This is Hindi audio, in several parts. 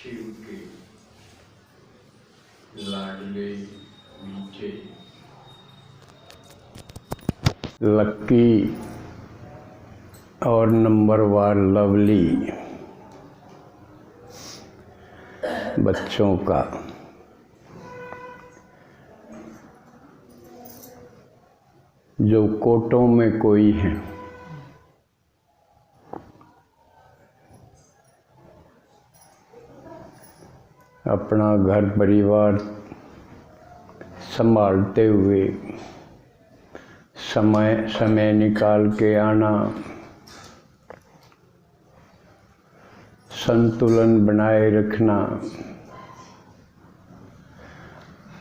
शिव के लाडले मीठे लक्की और नंबरवार लवली बच्चों का जो कोटों में कोई है, अपना घर परिवार संभालते हुए समय निकाल के आना, संतुलन बनाए रखना,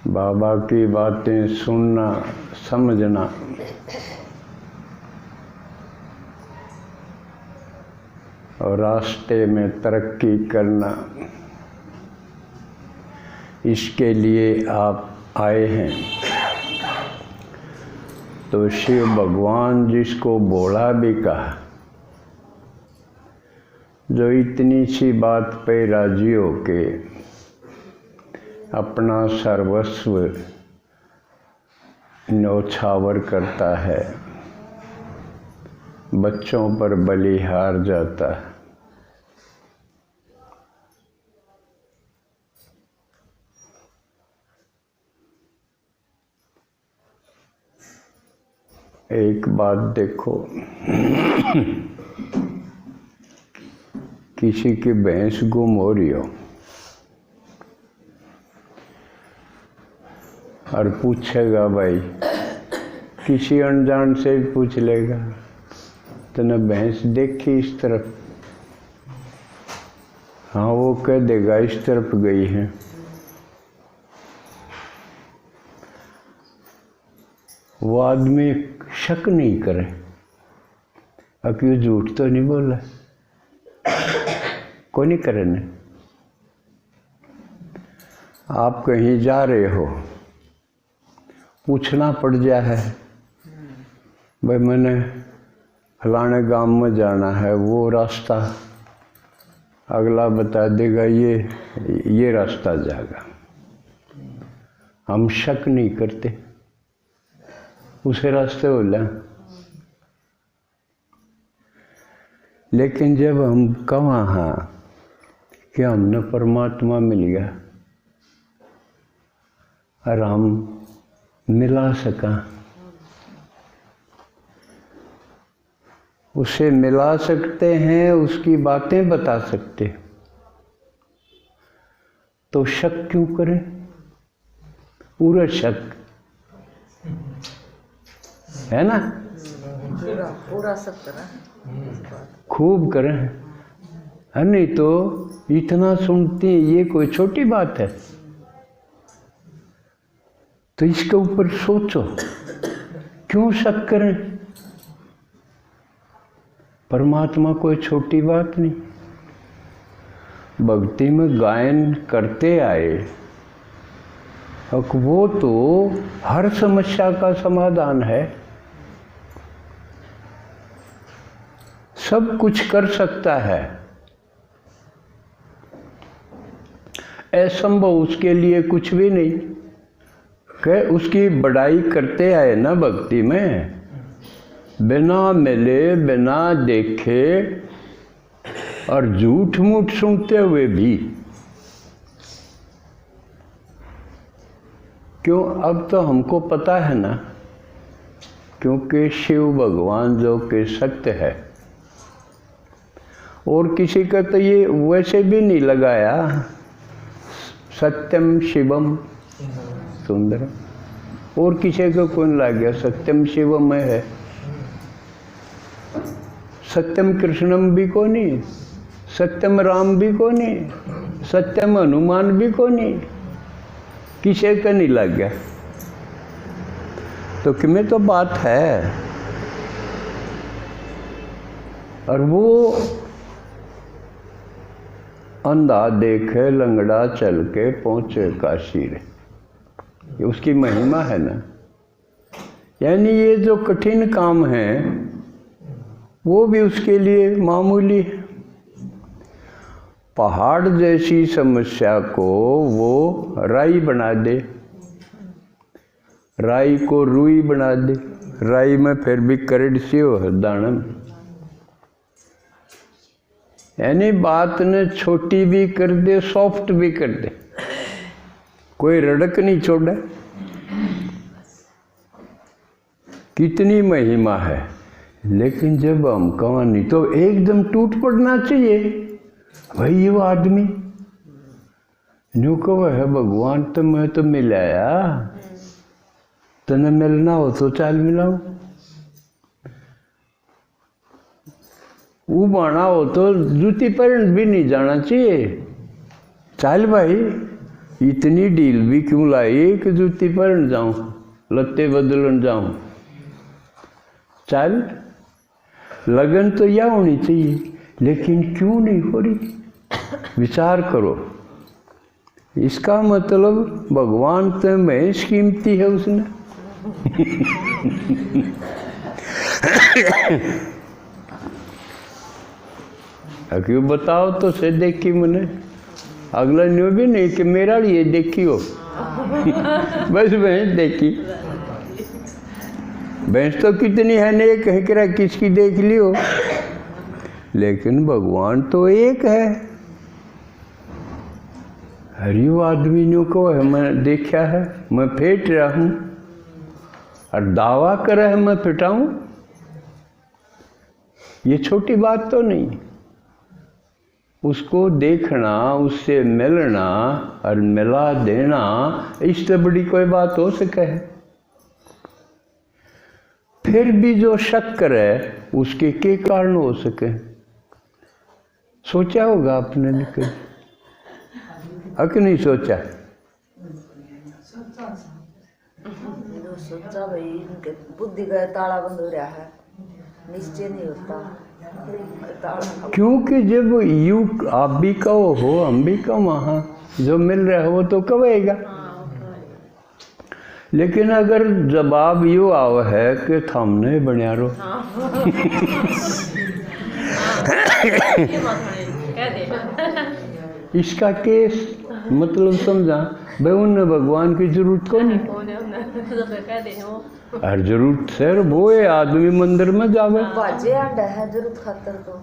बाबा की बातें सुनना समझना, और रास्ते में तरक्की करना, इसके लिए आप आए हैं। तो शिव भगवान जिसको भोला भी कहा, जो इतनी सी बात पे राजी होके अपना सर्वस्व न्योछावर करता है, बच्चों पर बलिहार जाता है। एक बात देखो, किसी की भैंस गुम हो रही हो और पूछेगा भाई, किसी अनजान से भी पूछ लेगा, तूने भैंस देखी इस तरफ? हाँ, वो कह देगा इस तरफ गई है। वो आदमी शक नहीं करे, अब क्यों झूठ तो नहीं बोला, कोई नहीं करे ने। आप कहीं जा रहे हो, पूछना पड़ जाए है, भाई मैंने फलाने गांव में जाना है, वो रास्ता अगला बता देगा ये रास्ता जाएगा। हम शक नहीं करते, उसे रास्ते बोला। लेकिन जब हम कहाँ हाँ कि हमने परमात्मा मिल गया और हम मिला सका, उसे मिला सकते हैं, उसकी बातें बता सकते, तो शक क्यों करें? पूरा शक है ना, पूरा शक करें, खूब करें, है नहीं तो इतना सुनती हैं, ये कोई छोटी बात है? तो इसके ऊपर सोचो, क्यों शक करें? परमात्मा कोई छोटी बात नहीं। भक्ति में गायन करते आए, वो तो हर समस्या का समाधान है, सब कुछ कर सकता है। असंभव उसके लिए कुछ भी नहीं। कि उसकी बड़ाई करते आए ना भक्ति में, बिना मिले बिना देखे और झूठ मूठ सुनते हुए भी। क्यों? अब तो हमको पता है ना, क्योंकि शिव भगवान जो कि सत्य है, और किसी का तो ये वैसे भी नहीं लगाया, सत्यम शिवम सुंदरम, और किसी को कौन लग गया सत्यम शिवम है? सत्यम कृष्णम भी को नहीं, सत्यम राम भी को नहीं, सत्यम हनुमान भी को नहीं, किसी का नहीं लग गया। तो किमें तो बात है। और वो अंधा देखे लंगड़ा चल के पहुंचे काशी रे, ये उसकी महिमा है ना। यानी ये जो कठिन काम है वो भी उसके लिए मामूली है। पहाड़ जैसी समस्या को वो राई बना दे, राई को रुई बना दे। राई में फिर भी करड़ सी हो दाना में, यानी बात ने छोटी भी कर दे, सॉफ्ट भी कर दे, कोई रड़क नहीं छोड़ा। कितनी महिमा है। लेकिन जब हम कहानी तो एकदम टूट पड़ना चाहिए, भाई ये वो आदमी जो कहो है भगवान तो मैं तो मिलाया, तने मिलना हो तो चाल मिलाओ, वो बाना हो तो जूती पहन भी नहीं जाना चाहिए। चाल भाई इतनी डील भी क्यों लाई कि जूती पहन जाऊं, लत्ते बदलन जाऊं। चल लगन तो यह होनी चाहिए, लेकिन क्यों नहीं हो रही? विचार करो। इसका मतलब भगवान तो महेश कीमती है उसने। क्यों बताओ तो से देखी मैंने, अगला न्यू भी नहीं कि मेरा लिए देखी हो। बस भैंस देखी, भैंस तो कितनी है नहीं कह कर किसकी देख लियो, लेकिन भगवान तो एक है। हरियो आदमी न्यू को है मैं देखा है, मैं फेंट रहा हूँ और दावा कर है मैं फिटाऊं, ये छोटी बात तो नहीं। उसको देखना, उससे मिलना और मिला देना, इससे बड़ी कोई बात हो सके है? फिर भी जो शक करे उसके के कारण हो सके? सोचा होगा आपने निकल अक नहीं सोचा? सोचा भाई इनके बुद्धि का ताला बंद हो रहा है, निश्चय नहीं होता। क्योंकि जब यू आप भी कहो हो हम भी कहो, वहाँ जो मिल रहा है वो तो कहेगा। लेकिन अगर जवाब यू आव है कि थमने बनिया रो, इसका केस मतलब समझा भाई उन्हें भगवान की जरूरत को नहीं। हर जरूरत सर वो है आदमी मंदिर में जावे, जरूरत खातर तो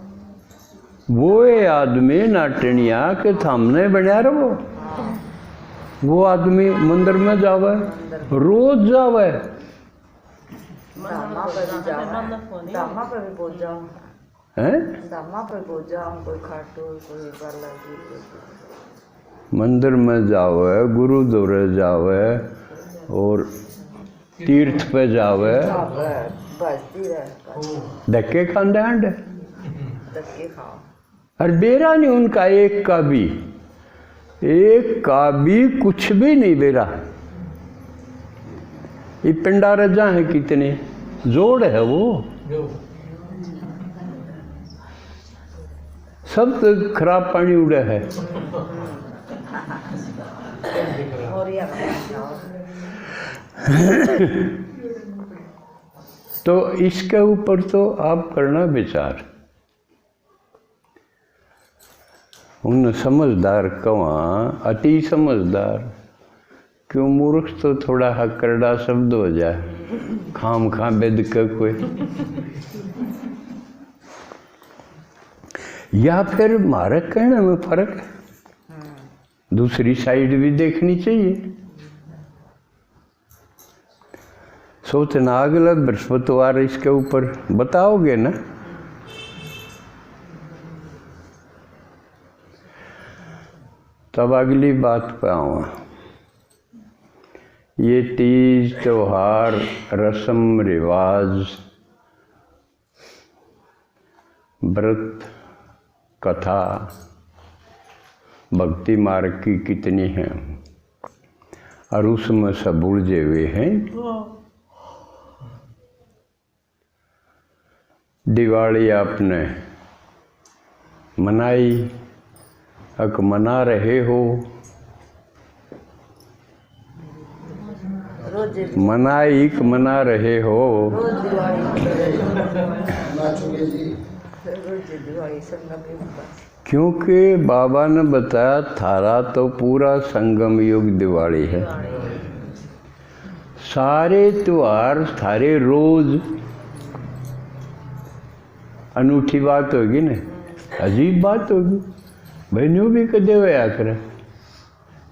वो है आदमी नाटनिया के थामने बनिया रहो। वो आदमी मंदिर में जावे, रोज जावे। दामा पर भी पहुंच जाऊं, दामा पर पहुंच जाऊं, कोई खाटू कोई बालाजी, मंदिर में जावे, गुरुद्वारे जावे और तीर्थ पे जावे, धक्के खांदे अंडे, धक्के खाओ। और बेरा नहीं उनका एक का भी कुछ भी नहीं बेरा। ये पिंडा रजा है कितने जोड़ है वो, सब तो खराब पानी उड़ा है। तो इसके ऊपर तो आप करना विचार। उन समझदार कवां अति समझदार, क्यों मूर्ख तो थोड़ा हकरड़ा शब्द हो जाए, खाम खां बेद के कोई, या फिर मारे कहने में फर्क है। दूसरी साइड भी देखनी चाहिए। सोचना अगला बृहस्पतिवार इसके ऊपर बताओगे ना। तब अगली बात पे आऊँगा। ये तीज त्योहार रस्म रिवाज व्रत कथा भक्ति मार्ग की कितनी हैं और उसमें सब उलझे हुए हैं। दिवाली आपने मनाई, अक मना रहे हो, मनाई मना रहे हो। दिवाली क्योंकि बाबा ने बताया थारा तो पूरा संगम युग दिवाली है, सारे त्योहार थारे रोज अनूठी बात होगी ना, अजीब बात होगी। भाई न्यू भी कदे होया करे,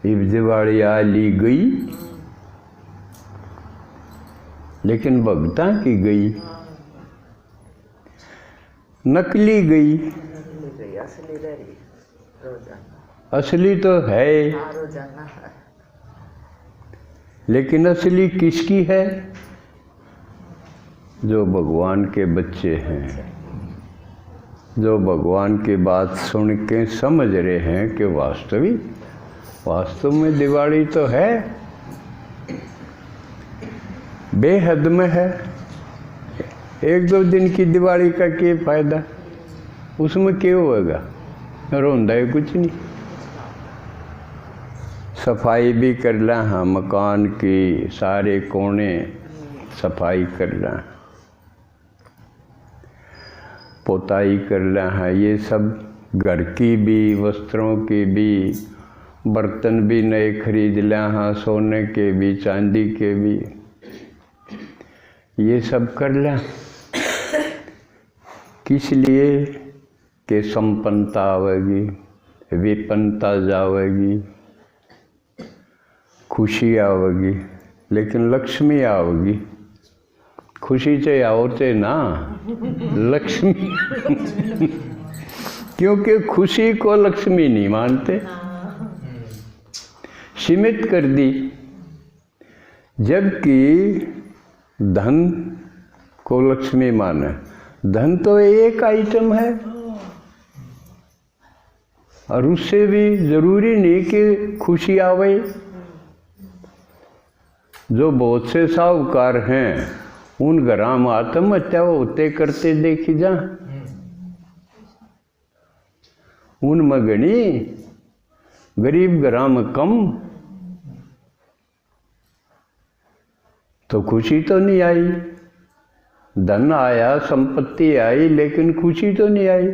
ये दिवाली आ ली गई, लेकिन भगता की गई, नकली गई, असली रही रोजाना, असली तो है रोजाना है। लेकिन असली किसकी है? जो भगवान के बच्चे हैं, जो भगवान की बात सुन के समझ रहे हैं कि वास्तव में दिवाली तो है, बेहद में है। एक दो दिन की दिवाली का क्या फायदा, उसमें क्या होगा, रोंदा है कुछ नहीं। सफाई भी कर ला, हाँ मकान की सारे कोने सफाई कर ला, पोताई कर ला, हाँ ये सब घर की भी, वस्त्रों की भी, बर्तन भी नए खरीद ला, हाँ सोने के भी, चांदी के भी, ये सब कर ला। किस लिए? कि संपन्नता आवेगी, विपन्नता जावेगी, खुशी आवेगी, लेकिन लक्ष्मी आवेगी। खुशी चाहे आओ चाहे ना, लक्ष्मी क्योंकि खुशी को लक्ष्मी नहीं मानते, सीमित कर दी। जबकि धन को लक्ष्मी माने, धन तो एक आइटम है, और उससे भी जरूरी नहीं कि खुशी आवे। जो बहुत से साहूकार हैं, उन घरों में आत्महत्या होते करते देखी जा, उनमें गणी, गरीब घरों में कम। तो खुशी तो नहीं आई, धन आया, संपत्ति आई, लेकिन खुशी तो नहीं आई।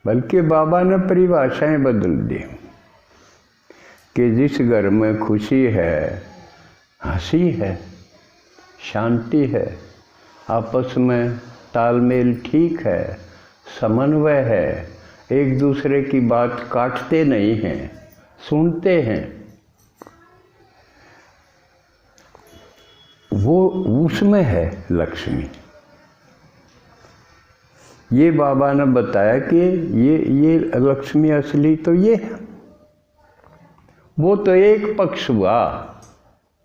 बल्कि बाबा ने परिभाषाएं बदल दी कि जिस घर में खुशी है, हंसी है, शांति है, आपस में तालमेल ठीक है, समन्वय है, एक दूसरे की बात काटते नहीं हैं, सुनते हैं, वो उसमें है लक्ष्मी। ये बाबा ने बताया कि ये लक्ष्मी असली तो ये है। वो तो एक पक्ष हुआ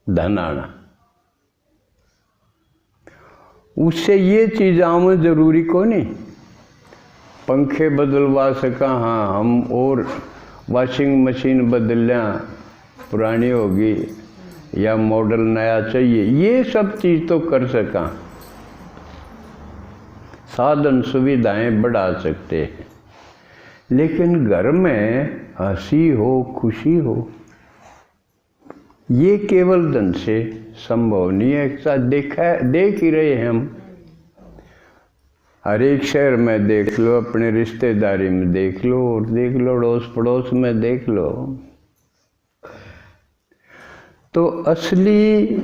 धन आना, उससे ये चीज़ आम जरूरी को नहीं। पंखे बदलवा सका, हाँ हम, और वॉशिंग मशीन बदलिया पुरानी होगी या मॉडल नया चाहिए, ये सब चीज़ तो कर सका, साधन सुविधाएं बढ़ा सकते हैं। लेकिन घर में हंसी हो, खुशी हो, ये केवल धन से संभव नहीं है। एक साथ देख ही रहे हैं हम, हर एक शहर में देख लो, अपने रिश्तेदारी में देख लो, और देख लो अड़ोस पड़ोस में देख लो। तो असली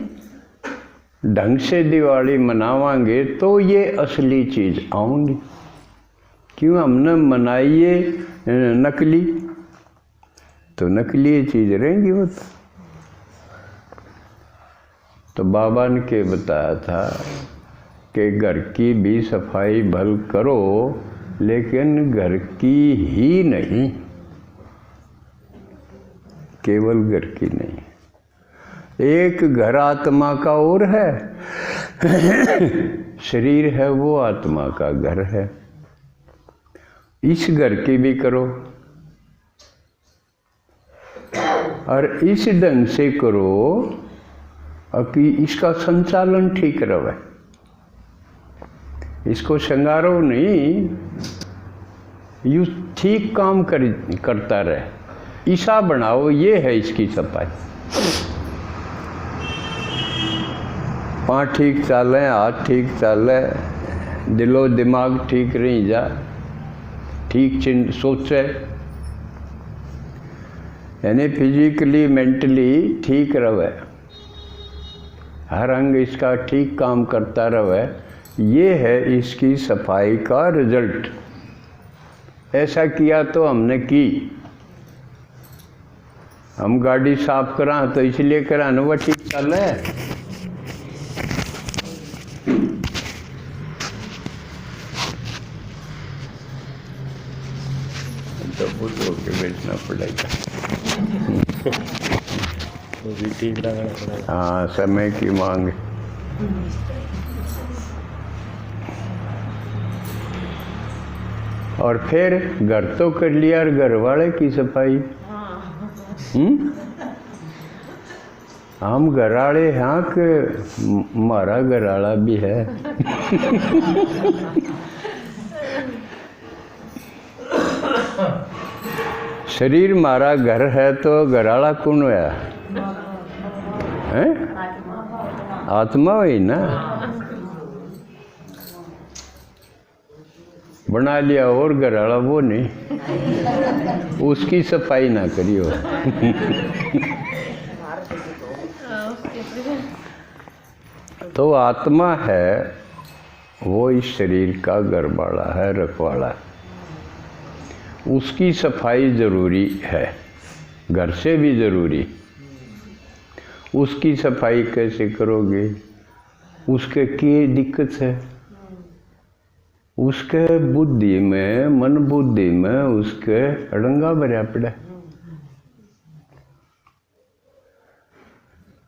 ढंग से दिवाली मनावांगे तो ये असली चीज़ आऊंगी। क्यों हमने मनाई ये नकली, तो नकली चीज़ रहेंगी वो। तो बाबा ने के बताया था कि घर की भी सफाई भल करो, लेकिन घर की ही नहीं, केवल घर की नहीं। एक घर आत्मा का और है, शरीर है वो आत्मा का घर है। इस घर की भी करो, और इस ढंग से करो कि इसका संचालन ठीक रहे। इसको श्रृंगारो नहीं, यू ठीक काम करता रहे, ईसा बनाओ, ये है इसकी सफाई। पाँव ठीक चाले, हाथ ठीक चाले, दिलो दिमाग ठीक रही जा, ठीक सोचे, यानी फिजिकली मेंटली ठीक रहे, हर अंग इसका ठीक काम करता रहे, ये है इसकी सफाई का रिजल्ट। ऐसा किया तो हमने की, हम गाड़ी साफ करा तो इसलिए करा ना वो ठीक चल है। तो बुद्ध होके बेचना पड़ेगा। वो भी ठीक लगाना पड़ेगा। हाँ, समय की मांग। और फिर घर तो कर लिया, और घर वाले की सफाई। हम घराड़े हाँ के हमारा घराड़ा भी है। शरीर हमारा घर है तो घराड़ा कौन हुआ है? आत्मा हुई ना। बना लिया और घराड़ा वो नहीं, उसकी सफाई ना करियो। तो आत्मा है वो इस शरीर का घरवाला है, रखवाला है, उसकी सफाई ज़रूरी है, घर से भी ज़रूरी। उसकी सफाई कैसे करोगे? उसके की दिक्कत है, उसके बुद्धि में, मन बुद्धि में उसके अड़ंगा भरा पड़ा।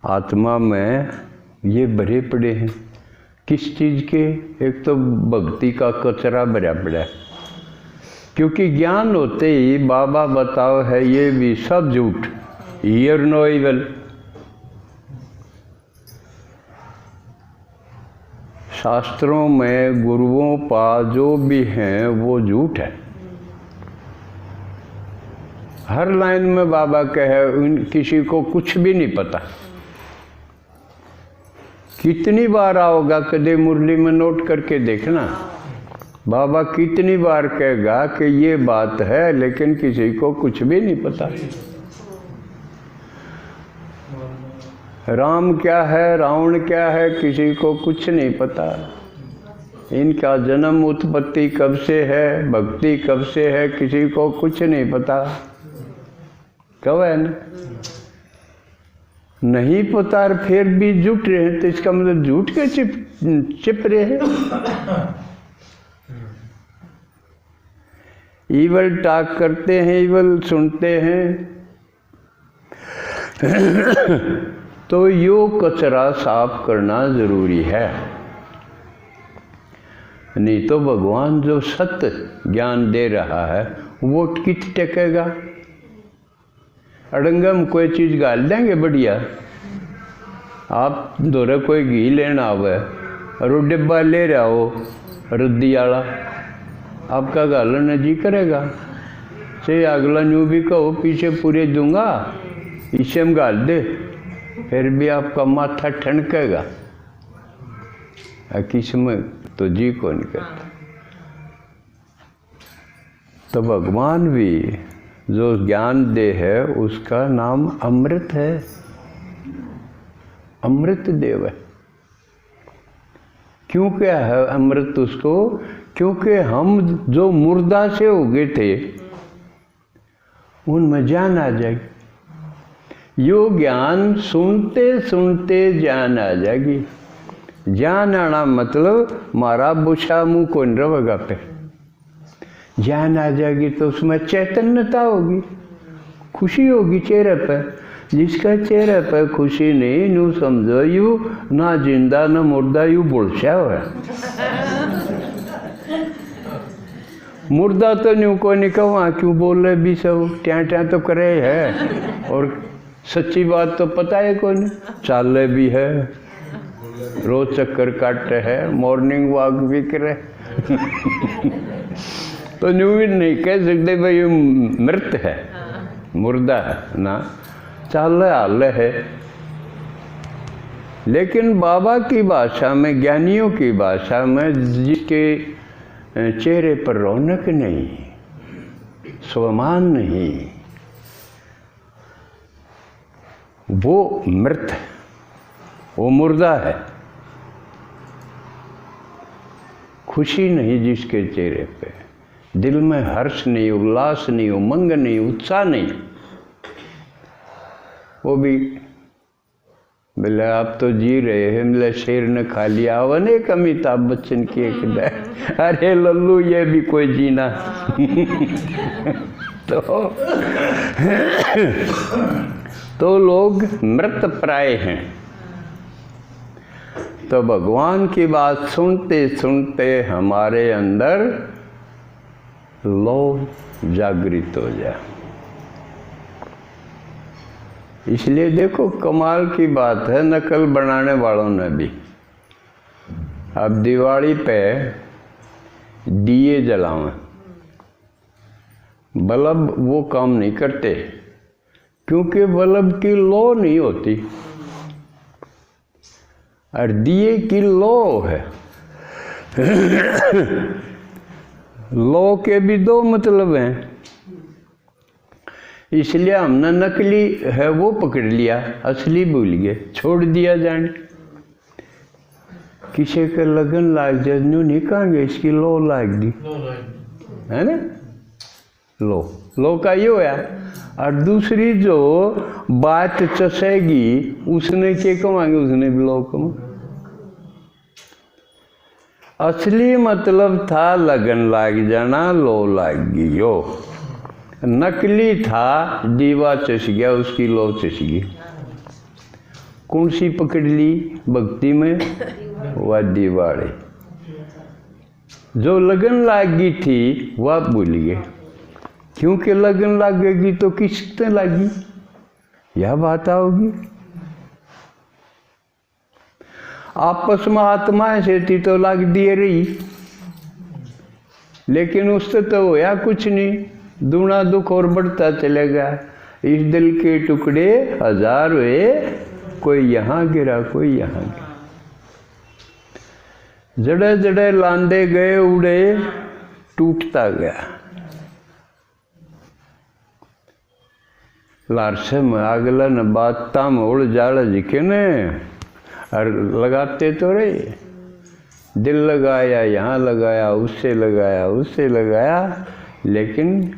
आत्मा में ये भरे पड़े हैं किस चीज़ के? एक तो भक्ति का कचरा भरा पड़ा है, क्योंकि ज्ञान होते ही बाबा बताओ है ये भी सब झूठ, हियर नो इवल। शास्त्रों में गुरुओं पा जो भी हैं वो झूठ है। हर लाइन में बाबा कहे किसी को कुछ भी नहीं पता। कितनी बार आओगा कदे मुरली में नोट करके देखना, बाबा कितनी बार कहेगा कि ये बात है लेकिन किसी को कुछ भी नहीं पता। राम क्या है, रावण क्या है, किसी को कुछ नहीं पता। इनका जन्म उत्पत्ति कब से है, भक्ति कब से है, किसी को कुछ नहीं पता। कब है ना? नहीं पता और फिर भी जुट रहे हैं, तो इसका मतलब झूठ के चिप रहे हैं। ईवल टॉक करते हैं, ईवल सुनते हैं। तो यो कचरा साफ करना जरूरी है, नहीं तो भगवान जो सत्य ज्ञान दे रहा है वो कित टेकेगा। अड़ंगम कोई चीज़ गाल देंगे बढ़िया, आप दोरे कोई घी लेना आवे और वो डिब्बा ले रहा हो रद्दी वाला, आपका गालन जी करेगा? से अगला न्यू भी कहो पीछे पूरे दूंगा, इसे हम गाल दे, फिर भी आपका माथा ठनकेगा। किस्मत तो जी को नहीं करता। तो भगवान भी जो ज्ञान दे है उसका नाम अमृत है, अमृत देव है। क्यों क्या है अमृत उसको? क्योंकि हम जो मुर्दा से हो गए थे उनमें जान आ जाएगी। यो ज्ञान सुनते सुनते जान आ जाएगी। जान आना मतलब मारा बुछा मुँह कौन रहेगा पे, जान आ जाएगी तो उसमें चैतन्यता होगी, खुशी होगी चेहरे पर। जिसका चेहरे पर खुशी नहीं, नू समझो यू ना जिंदा ना मुर्दा, यू बुलशा हुआ। मुर्दा तो न्यू को नहीं कहूँ, क्यों बोल रहे भी सब ट्या ट्या तो करे है, और सच्ची बात तो पता है कौन, चाले भी है, रोज चक्कर काटते है, मॉर्निंग वॉक भी करे। तो न्यू भी नहीं कह सकते भाई ये मृत है, मुर्दा है ना, चाल हाल है। लेकिन बाबा की भाषा में, ज्ञानियों की भाषा में, जिसके चेहरे पर रौनक नहीं, स्वमान नहीं, वो मृत है, वो मुर्दा है। खुशी नहीं जिसके चेहरे पे, दिल में हर्ष नहीं, उल्लास नहीं, उमंग नहीं, उत्साह नहीं, वो भी बोले आप तो जी रहे हैं, बोले शेर ने खा लिया। वन एक अमिताभ बच्चन की एक अरे लल्लू ये भी कोई जीना। तो लोग मृत प्राय हैं। तो भगवान की बात सुनते सुनते हमारे अंदर लौ जागृत हो जाए। इसलिए देखो कमाल की बात है, नकल बनाने वालों ने भी अब दिवाली पे दिए जलावें, बल्ब वो काम नहीं करते क्योंकि बल्ब की लौ नहीं होती और दिए की लौ है। लौ के भी दो मतलब हैं, इसलिए हमने नकली है वो पकड़ लिया, असली भूल गए, छोड़ दिया जाने। किसी के लगन लाग जाए न्यू नहीं कहेंगे इसकी लो लाग दी, है ना। लो का ये होया। और दूसरी जो बात चसेगी उसने क्या कमाएंगे, उसने भी लो कमा। असली मतलब था लगन लाग जाना, लो लाग गई हो। नकली था दीवा चस गया, उसकी लो चस गई। कौन सी पकड़ ली भक्ति में, वह दिवाली। जो लगन लागी थी वह भूल गए, क्योंकि लगन लगेगी तो किसने लगी, यह बात आओगी। आपस में आत्माएं से थी तो लग दिए रही, लेकिन उससे तो होया कुछ नहीं, दूना दुख और बढ़ता चलेगा। इस दिल के टुकड़े हजार हुए, कोई यहाँ गिरा कोई यहाँ गिरा। जड़े जड़े लांदे गए उड़े, टूटता गया। लारसे में आगला न बाता में उड़ जाड़ जिके ने, और लगाते तो रहे। दिल लगाया यहाँ लगाया, उससे लगाया उससे लगाया, लेकिन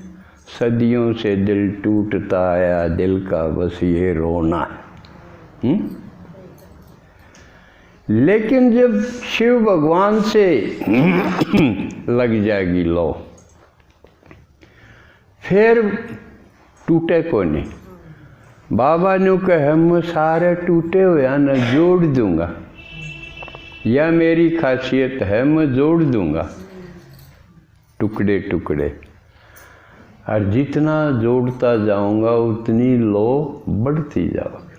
सदियों से दिल टूटता आया, दिल का बस ये रोना है। लेकिन जब शिव भगवान से लग जाएगी लो, फिर टूटे को नहीं। बाबा ने कहा मैं सारे टूटे हुए न जोड़ दूंगा, यह मेरी खासियत है, मैं जोड़ दूंगा टुकड़े टुकड़े। और जितना जोड़ता जाऊंगा उतनी लो बढ़ती जाओगे।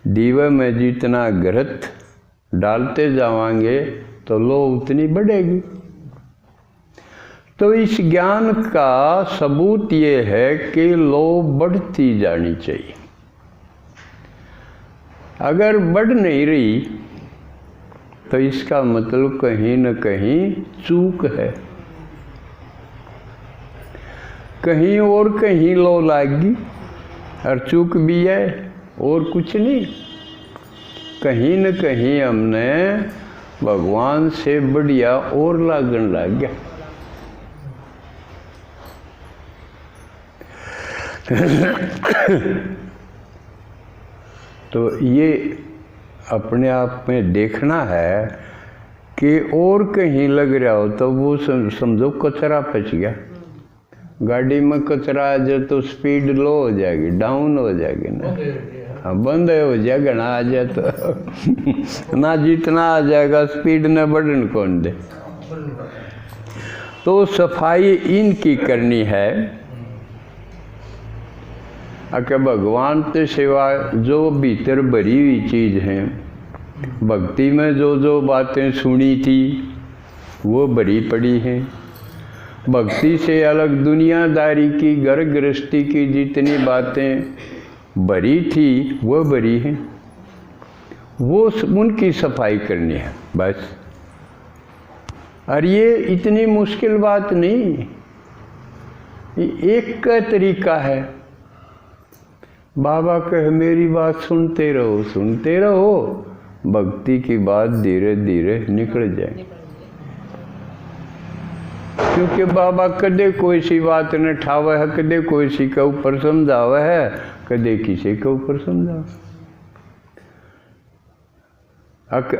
दीवे में जितना घृत डालते जावांगे तो लो उतनी बढ़ेगी। तो इस ज्ञान का सबूत ये है कि लो बढ़ती जानी चाहिए। अगर बढ़ नहीं रही तो इसका मतलब कहीं न कहीं चूक है, कहीं और कहीं लो लागी, और चूक भी है और कुछ नहीं। कहीं न कहीं हमने भगवान से बढ़िया और लागन लग गया। तो ये अपने आप में देखना है कि और कहीं लग रहा हो तो वो समझो कचरा पच गया। गाड़ी में कचरा आ जाए तो स्पीड लो हो जाएगी, डाउन हो जाएगी ना, हाँ बंद हो जाएगा ना, आ जाए तो ना जितना आ जाएगा स्पीड न बढ़न कौन दे। तो सफाई इनकी करनी है। अगर भगवान के सिवा जो भीतर भरी हुई चीज़ हैं, भक्ति में जो जो बातें सुनी थी वो भरी पड़ी हैं। भक्ति से अलग दुनियादारी की, घर गृहस्थी की जितनी बातें भरी थी वो भरी हैं, वो उनकी सफाई करनी है बस। और ये इतनी मुश्किल बात नहीं। ये एक का तरीका है। बाबा कहे मेरी बात सुनते रहो, सुनते रहो, भक्ति की बात धीरे धीरे निकल जाए। क्योंकि बाबा कदे कोई सी बात न ठावे है, कदे कोई सी के ऊपर समझावे है, कदे किसी के ऊपर समझावे।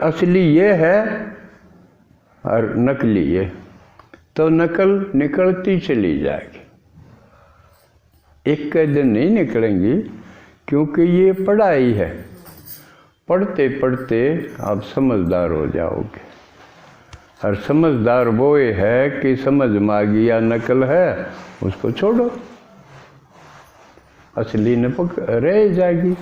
असली ये है और नकली ये, तो नकल निकलती चली जाएगी, एक के दिन नहीं निकलेंगी, क्योंकि ये पढ़ाई है। पढ़ते पढ़ते आप समझदार हो जाओगे। और समझदार वो ये है कि समझ में आ गया नकल है, उसको छोड़ो, असली न रह जाएगी।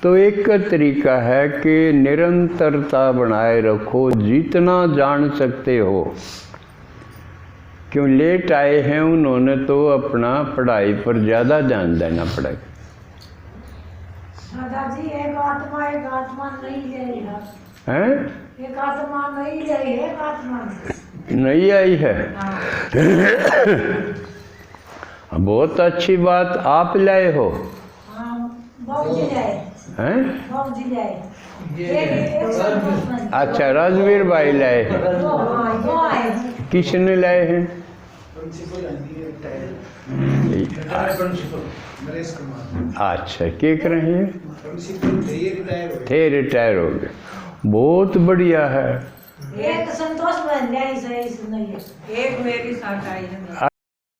तो एक का तरीका है कि निरंतरता बनाए रखो, जितना जान सकते हो। क्यों लेट आए हैं उन्होंने तो अपना पढ़ाई पर ज़्यादा ध्यान देना पड़ेगा। दादाजी एक आत्मा नहीं है, हैं? एक आत्मा नहीं है, एक आत्मा नहीं आई है। बहुत अच्छी बात आप लाए हो। बाबू जी लाए हैं? बाबू जी लाए अच्छा, राजवीर भाई लाए हैं। दो आए किसने लाए हैं? अच्छा, क्या कर रहे हैं? थे रिटायर हो गए, बहुत बढ़िया है। एक संतोष बन जाए, सही सुनिए, एक मेरी साथ आई है।